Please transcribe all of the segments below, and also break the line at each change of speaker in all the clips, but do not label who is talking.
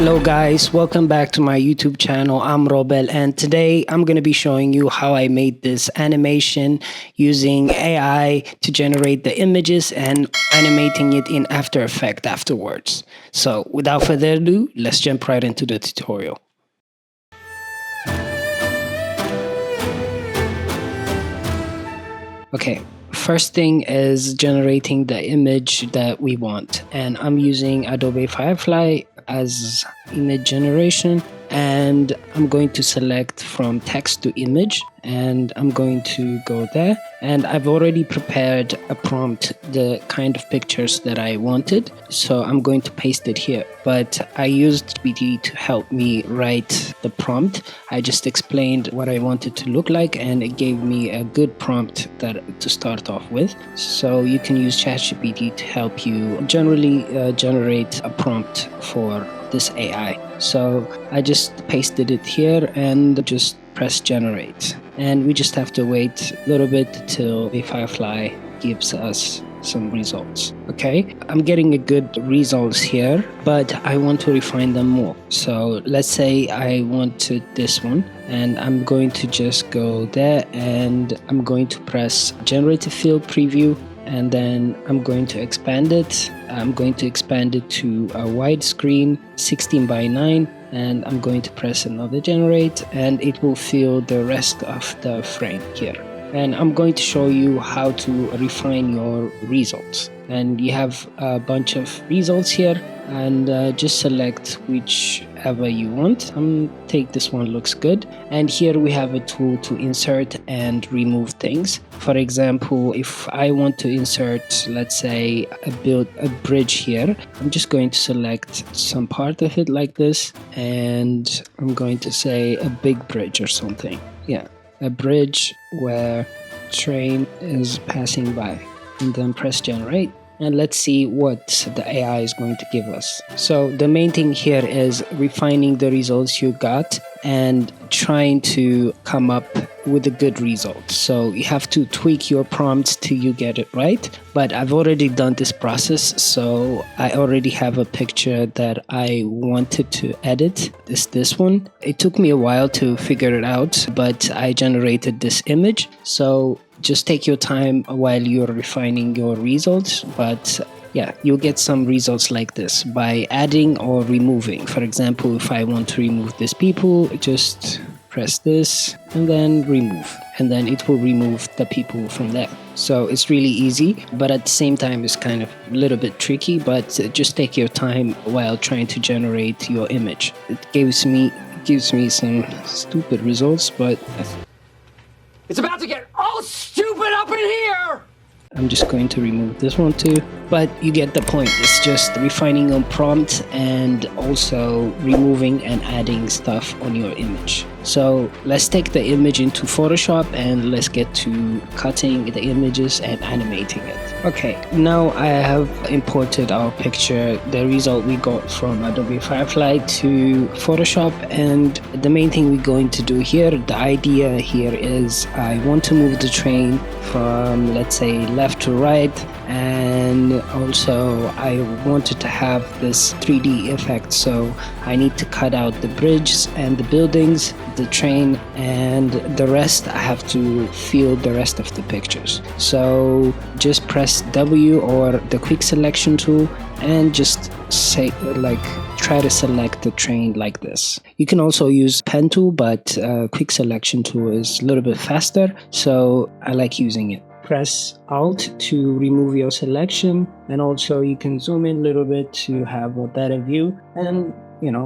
Hello guys, welcome back to my YouTube channel. I'm Robel, and today I'm going to be showing you how I made this animation using AI to generate the images and animating it in After Effects afterwards. So without further ado, let's jump right into the tutorial. Okay, first thing is generating the image that we want, and I'm using Adobe Firefly as image generation, and I'm going to select from text to image, and I'm going to go there, and I've already prepared a prompt, the kind of pictures that I wanted, so I'm going to paste it here. But I used GPT to help me write the prompt. I just explained what I wanted to look like, and it gave me a good prompt to start off with. So you can use ChatGPT to help you generally generate a prompt for this AI. So I just pasted it here and just press generate, and we just have to wait a little bit till the Firefly gives us some results. Okay, I'm getting a good results here, but I want to refine them more. So let's say I wanted this one, and I'm going to just go there, and I'm going to press generative field preview, and then I'm going to expand it. I'm going to expand it to a widescreen 16:9, and I'm going to press another generate, and it will fill the rest of the frame here. And I'm going to show you how to refine your results. And you have a bunch of results here, and just select whichever you want. Take this one, looks good. And here we have a tool to insert and remove things. For example, if I want to insert, let's say, a bridge here, I'm just going to select some part of it like this, and I'm going to say a big bridge or something. Yeah, a bridge where train is passing by, and then press generate, and let's see what the AI is going to give us. So the main thing here is refining the results you got and trying to come up with a good result. So you have to tweak your prompts till you get it right, but I've already done this process, so I already have a picture that I wanted to edit. This one. It took me a while to figure it out, but I generated this image. So just take your time while you're refining your results, but yeah, you'll get some results like this by adding or removing. For example, if I want to remove these people, just press this and then remove, and then it will remove the people from there. So it's really easy, but at the same time it's kind of a little bit tricky, but just take your time while trying to generate your image. It gives me some stupid results, but
it's about to get all stupid up in here!
I'm just going to remove this one too, but you get the point. It's just refining on prompt and also removing and adding stuff on your image. So let's take the image into Photoshop and let's get to cutting the images and animating it. Okay, now I have imported our picture, the result we got from Adobe Firefly, to Photoshop, and the main thing we're going to do here, the idea here is I want to move the train from, let's say, left to right, and also I wanted to have this 3D effect, so I need to cut out the bridges and the buildings, the train, and the rest I have to fill the rest of the pictures. So just press W or the quick selection tool and just say, try to select the train like this. You can also use pen tool, but quick selection tool is a little bit faster, so I like using it. Press Alt to remove your selection, and also you can zoom in a little bit to have a better view, and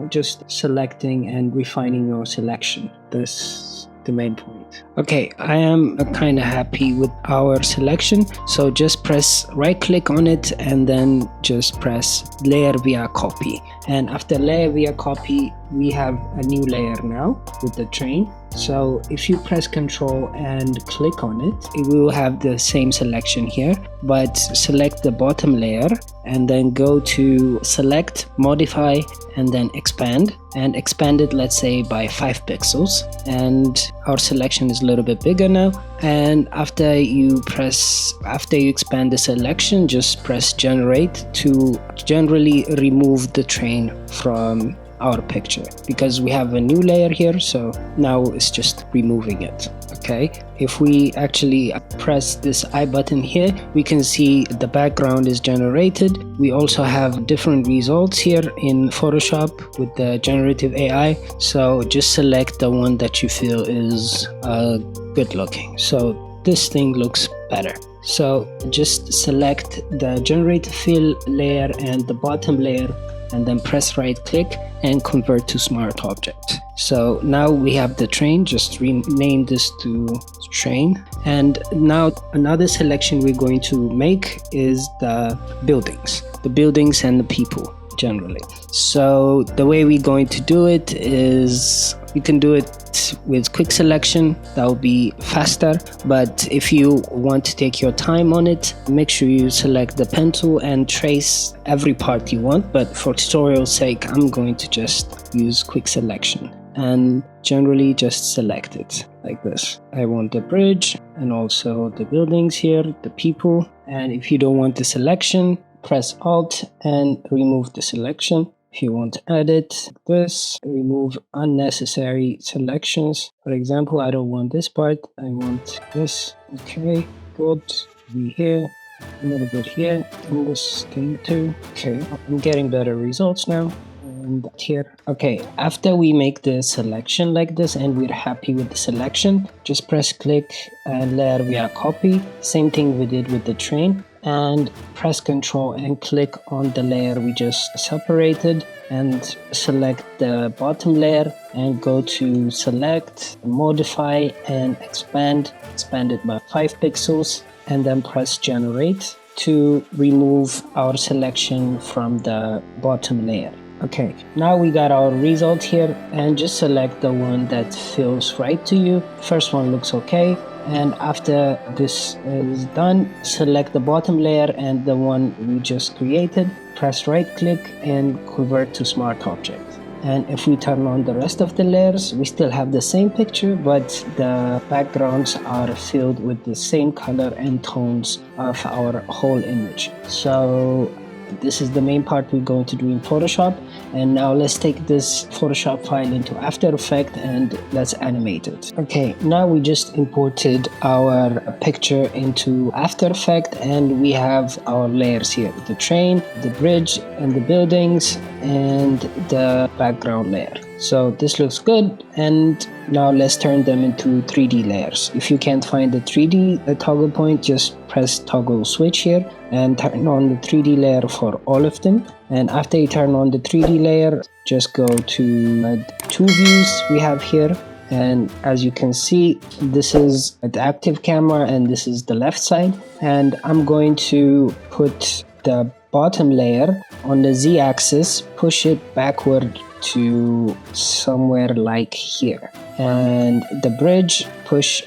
just selecting and refining your selection. This is the main point. Okay, I am kind of happy with our selection, so just press right click on it and then just press layer via copy, and after layer via copy we have a new layer now with the train. So if you press Ctrl and click on it, it will have the same selection here, but select the bottom layer and then go to select, modify, and then expand, and expand it, let's say, by 5 pixels, and our selection is a little bit bigger now. And after you expand the selection, just press generate to generally remove the train from our picture, because we have a new layer here, so now it's just removing it. Okay, if we actually press this I button here, we can see the background is generated. We also have different results here in Photoshop with the generative AI, so just select the one that you feel is good looking. So this thing looks better. So just select the generated fill layer and the bottom layer, and then press right click and convert to smart object. So now we have the train. Just rename this to train. And now another selection we're going to make is the buildings and the people generally. So the way we're going to do it is, you can do it with quick selection, that will be faster. But if you want to take your time on it, make sure you select the pen tool and trace every part you want. But for tutorial's sake, I'm going to just use quick selection and generally just select it like this. I want the bridge and also the buildings here, the people. And if you don't want the selection, press Alt and remove the selection. If you want to edit this, remove unnecessary selections. For example, I don't want this part, I want this. Okay, good. Be here, a little bit here, and this thing too. Okay, I'm getting better results now. And here. Okay, after we make the selection like this and we're happy with the selection, just press click and layer via copy. Same thing we did with the train. And press Ctrl and click on the layer we just separated and select the bottom layer and go to select, modify and expand it by 5 pixels, and then press generate to remove our selection from the bottom layer. Okay, now we got our result here, and just select the one that feels right to you. First one looks okay. And after this is done, select the bottom layer and the one we just created, press right click and convert to smart object. And if we turn on the rest of the layers, we still have the same picture, but the backgrounds are filled with the same color and tones of our whole image. So this is the main part we're going to do in Photoshop. And now let's take this Photoshop file into After Effects and let's animate it. Okay, now we just imported our picture into After Effects and we have our layers here: the train, the bridge, and the buildings, and the background layer. So this looks good, and now let's turn them into 3D layers. If you can't find the 3D toggle point, just press toggle switch here and turn on the 3D layer for all of them. And after you turn on the 3D layer, just go to two views we have here. And as you can see, this is the active camera and this is the left side. And I'm going to put the bottom layer on the Z-axis, push it backward to somewhere like here, and the bridge push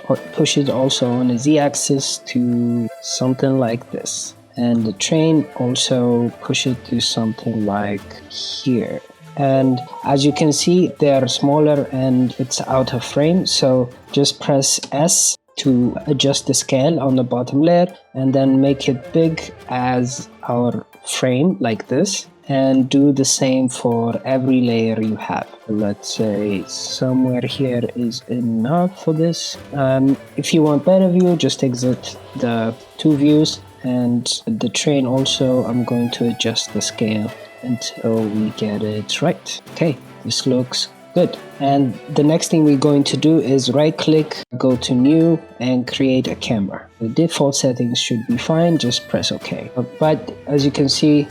it also on the Z-axis to something like this, and the train also push it to something like here. And as you can see, they are smaller and it's out of frame, so just press S to adjust the scale on the bottom layer and then make it big as our frame like this. And do the same for every layer you have. Let's say somewhere here is enough for this. If you want better view, just exit the two views, and the train also, I'm going to adjust the scale until we get it right. Okay, this looks good. And the next thing we're going to do is right click, go to new and create a camera. The default settings should be fine, just press OK. But as you can see,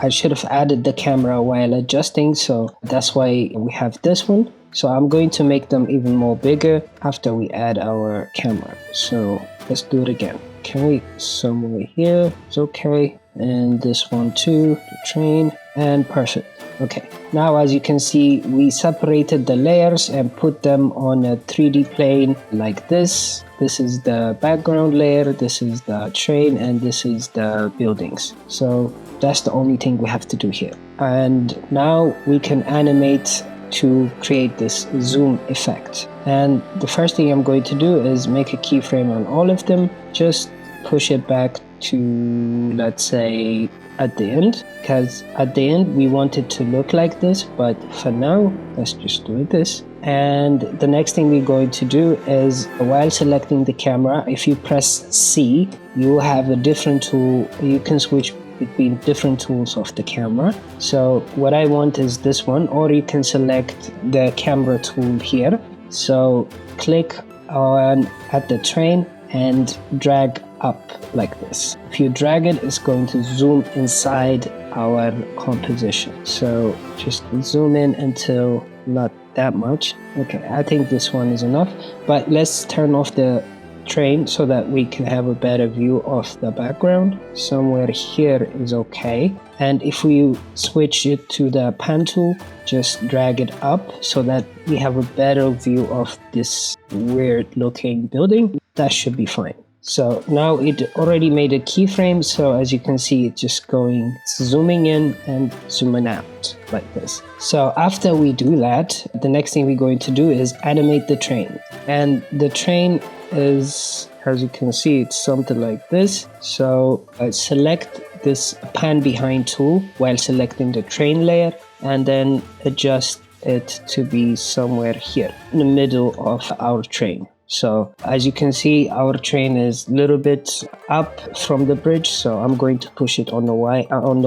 I should have added the camera while adjusting, so that's why we have this one. So I'm going to make them even more bigger after we add our camera. So let's do it again. Okay, somewhere here, it's okay. And this one too, the train, and perfect. Okay, now as you can see, we separated the layers and put them on a 3D plane like this. This is the background layer, this is the train, and this is the buildings. So that's the only thing we have to do here. And now we can animate to create this zoom effect. And the first thing I'm going to do is make a keyframe on all of them. Just push it back to, let's say, at the end, because at the end we want it to look like this, but for now let's just do this. And the next thing we're going to do is, while selecting the camera, if you press C, you have a different tool. You can switch between different tools of the camera. So what I want is this one, or you can select the camera tool here. So click on at the train and drag up like this. If you drag it, it's going to zoom inside our composition. So just zoom in until not that much. Okay, I think this one is enough, but let's turn off the train so that we can have a better view of the background. Somewhere here is okay. And if we switch it to the pan tool, just drag it up so that we have a better view of this weird looking building. That should be fine. So now it already made a keyframe, so as you can see, it's just going zooming in and zooming out like this. So after we do that, the next thing we're going to do is animate the train. And the train is, as you can see, it's something like this. So select this pan behind tool while selecting the train layer, and then adjust it to be somewhere here in the middle of our train. So as you can see, our train is a little bit up from the bridge, so I'm going to push it on the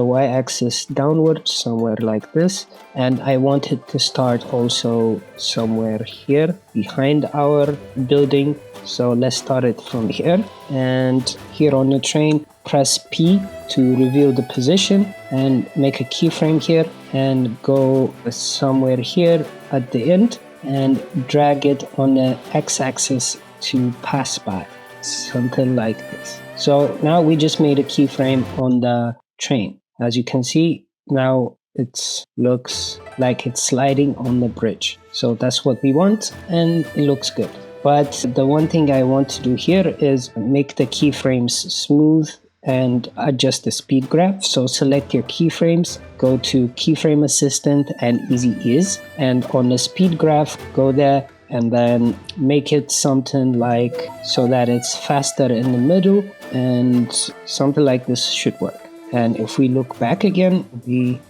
y-axis downward, somewhere like this. And I want it to start also somewhere here behind our building. So let's start it from here. And here on the train, press P to reveal the position and make a keyframe here and go somewhere here at the end and drag it on the x-axis to pass by, something like this. So now we just made a keyframe on the train. As you can see, now it looks like it's sliding on the bridge. So that's what we want, and it looks good. But the one thing I want to do here is make the keyframes smooth and adjust the speed graph. So select your keyframes, go to keyframe assistant and easy ease, and on the speed graph go there and then make it something like so that it's faster in the middle, and something like this should work. And if we look back again,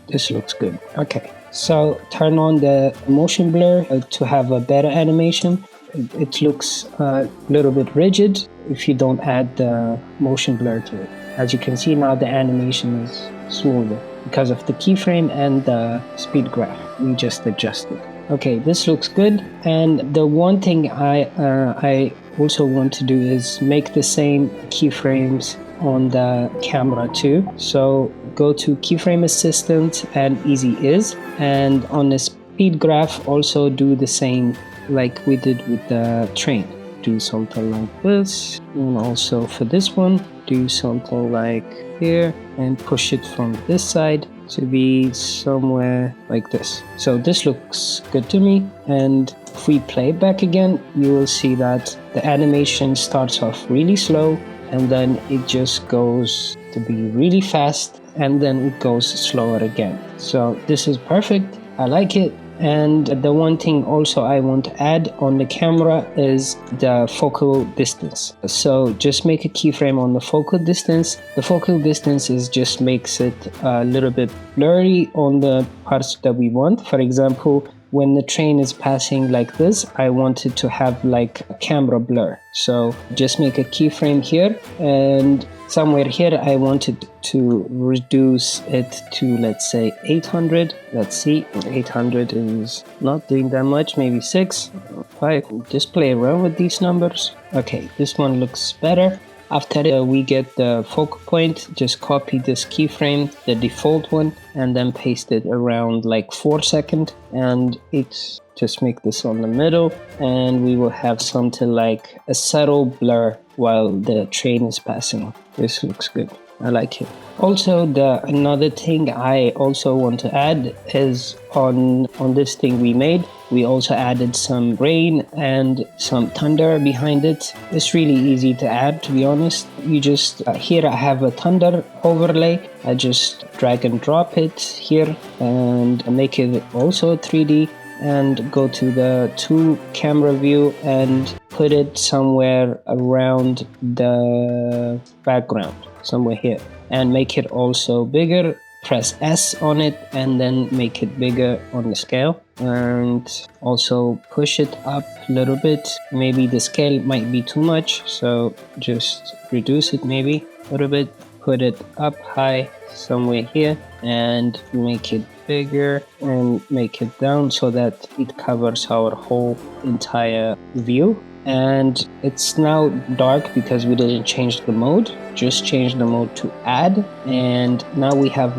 this looks good. Okay, so turn on the motion blur to have a better animation. It looks a little bit rigid if you don't add the motion blur to it. As you can see now, the animation is smoother because of the keyframe and the speed graph we just adjusted. Okay, this looks good. And the one thing I also want to do is make the same keyframes on the camera too. So go to keyframe assistant and easy is, and on the speed graph also do the same like we did with the train. Do something like this, and also for this one do something like here and push it from this side to be somewhere like this. So this looks good to me, and if we play it back again, you will see that the animation starts off really slow and then it just goes to be really fast and then it goes slower again. So this is perfect. I like it. And the one thing also I want to add on the camera is the focal distance. So just make a keyframe on the focal distance. The focal distance just makes it a little bit blurry on the parts that we want. For example, when the train is passing like this, I want it to have like a camera blur. So just make a keyframe here, and somewhere here I wanted to reduce it to, let's say, 800. Let's see, 800 is not doing that much, maybe 6, 5. Just play around with these numbers. Okay, this one looks better. After we get the focal point, just copy this keyframe, the default one, and then paste it around like 4 seconds, and it's just make this on the middle, and we will have something like a subtle blur while the train is passing. This looks good. I like it. Also, another thing I also want to add is on this thing we made, we also added some rain and some thunder behind it. It's really easy to add, to be honest. You just, here I have a thunder overlay. I just drag and drop it here and make it also 3D, and go to the tool camera view and put it somewhere around the background, somewhere here, and make it also bigger. Press S on it and then make it bigger on the scale, and also push it up a little bit. Maybe the scale might be too much, so just reduce it maybe a little bit. Put it up high somewhere here and make it bigger, and make it down so that it covers our whole entire view. And it's now dark because we didn't change the mode, just change the mode to add, and now we have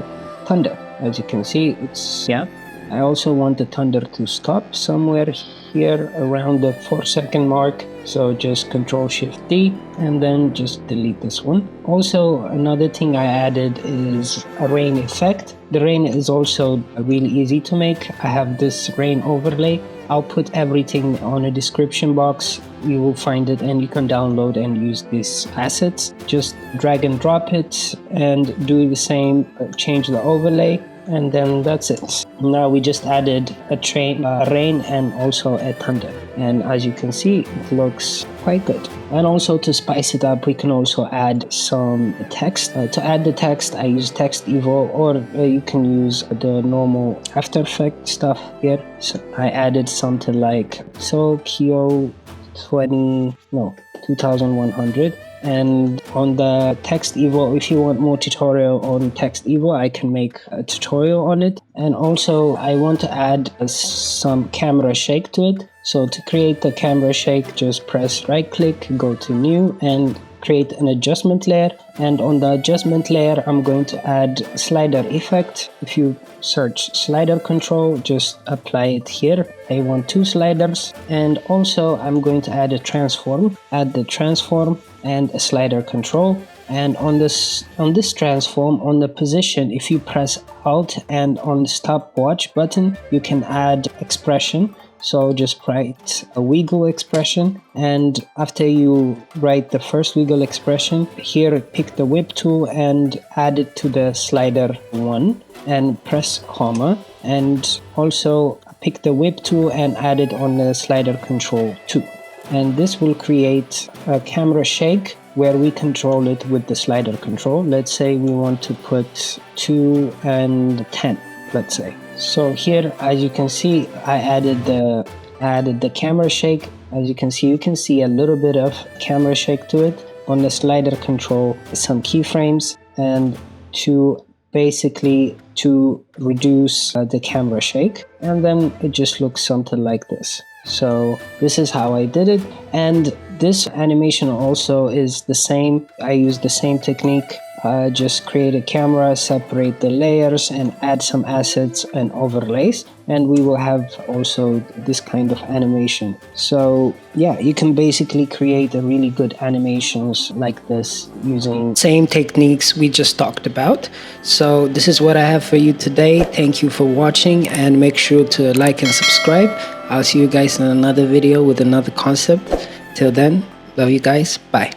thunder. As you can see, it's, yeah, I also want the thunder to stop somewhere here around the 4-second mark, so just Control Shift D and then just delete this one. Also, another thing I added is a rain effect. The rain is also really easy to make. I have this rain overlay. I'll put everything on a description box. You will find it and you can download and use these assets. Just drag and drop it and do the same, change the overlay, and then that's it. Now we just added a rain and also a thunder, and as you can see, it looks quite good. And also, to spice it up, we can also add some text. To add the text, I use Text Evo, or you can use the normal After Effects stuff here. So I added something like Kyo 2100. And on the Text Evo, if you want more tutorial on Text Evo, I can make a tutorial on it. And also I want to add some camera shake to it. So to create the camera shake, just press right click, go to new and create an adjustment layer. And on the adjustment layer, I'm going to add slider effect. If you search slider control, just apply it here. I want 2 sliders. And also I'm going to add a transform, add the transform and a slider control. And on this transform, on the position, if you press Alt and on the stopwatch button, you can add expression. So just write a wiggle expression, and after you write the first wiggle expression, here pick the whip tool and add it to the slider 1 and press comma, and also pick the whip tool and add it on the slider control 2. And this will create a camera shake where we control it with the slider control. Let's say we want to put 2 and 10, let's say. So here, as you can see, I added the camera shake. As you can see a little bit of camera shake to it. On the slider control, some keyframes, and to reduce the camera shake. And then it just looks something like this. So this is how I did it. And this animation also is the same. I use the same technique. Just create a camera, separate the layers and add some assets and overlays, and we will have also this kind of animation. So yeah, you can basically create a really good animations like this using same techniques we just talked about. So this is what I have for you today. Thank you for watching, and make sure to like and subscribe. I'll see you guys in another video with another concept. Till then, love you guys. Bye.